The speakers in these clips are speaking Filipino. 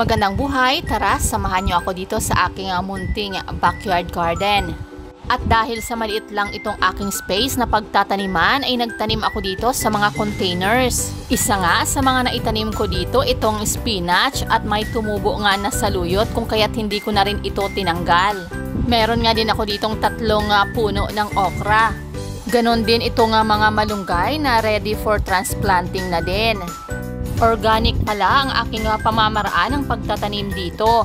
Magandang buhay, tara samahan niyo ako dito sa aking munting backyard garden. At dahil sa maliit lang itong aking space na pagtataniman ay nagtanim ako dito sa mga containers. Isa nga sa mga naitanim ko dito itong spinach at may tumubo nga na saluyot kung kaya't hindi ko na rin ito tinanggal. Meron nga din ako ditong tatlong puno ng okra. Ganon din ito nga mga malunggay na ready for transplanting na din. Organic pala ang aking pamamaraan ng pagtatanim dito.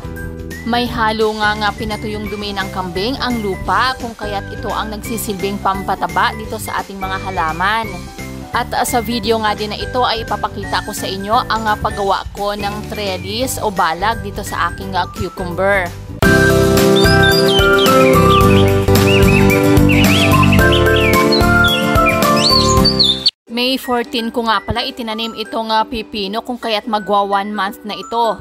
May halo nga pinatuyong dumi ng kambing ang lupa kung kaya't ito ang nagsisilbing pampataba dito sa ating mga halaman. At sa video nga din na ito ay ipapakita ko sa inyo ang paggawa ko ng trellis o balag dito sa aking cucumber. May 14 ko nga pala itinanim itong pipino kung kaya't magwa 1 month na ito.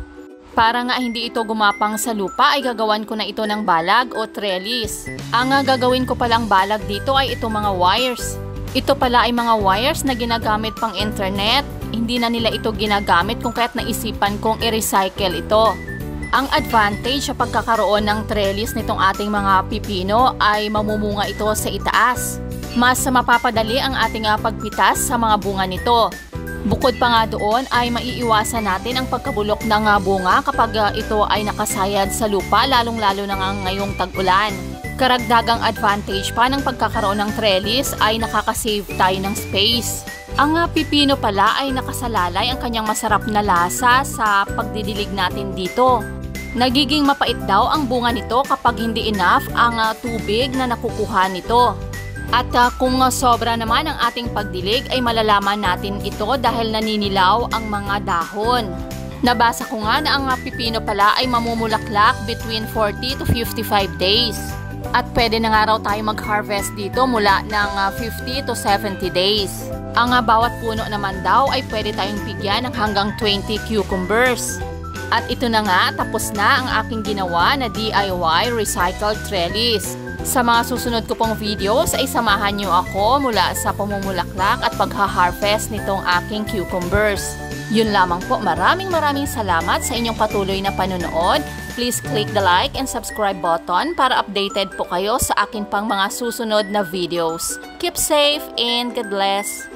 Para nga hindi ito gumapang sa lupa ay gagawan ko na ito ng balag o trellis. Ang gagawin ko palang balag dito ay itong mga wires. Ito pala ay mga wires na ginagamit pang internet. Hindi na nila ito ginagamit kung kaya't naisipan kong i-recycle ito. Ang advantage sa pagkakaroon ng trellis nitong ating mga pipino ay mamumunga ito sa itaas. Mas mapapadali ang ating pagpitas sa mga bunga nito. Bukod pa nga doon ay maiiwasan natin ang pagkabulok ng bunga kapag ito ay nakasayad sa lupa lalong-lalo na ngayong tag-ulan. Karagdagang advantage pa ng pagkakaroon ng trellis ay nakakasave tayo ng space. Ang pipino pala ay nakasalalay ang kanyang masarap na lasa sa pagdidilig natin dito. Nagiging mapait daw ang bunga nito kapag hindi enough ang tubig na nakukuha nito. At kung sobra naman ang ating pagdilig ay malalaman natin ito dahil naninilaw ang mga dahon. Nabasa ko nga na ang pipino pala ay mamumulaklak between 40 to 55 days. At pwede na nga raw tayo mag-harvest dito mula ng 50 to 70 days. Ang bawat puno naman daw ay pwede tayong bigyan ng hanggang 20 cucumbers. At ito na nga, tapos na ang aking ginawa na DIY recycled trellis. Sa mga susunod ko pong videos ay samahan niyo ako mula sa pumumulaklak at pagha-harvest nitong aking cucumbers. Yun lamang po, maraming salamat sa inyong patuloy na panonood. Please click the like and subscribe button para updated po kayo sa akin pang mga susunod na videos. Keep safe and God bless!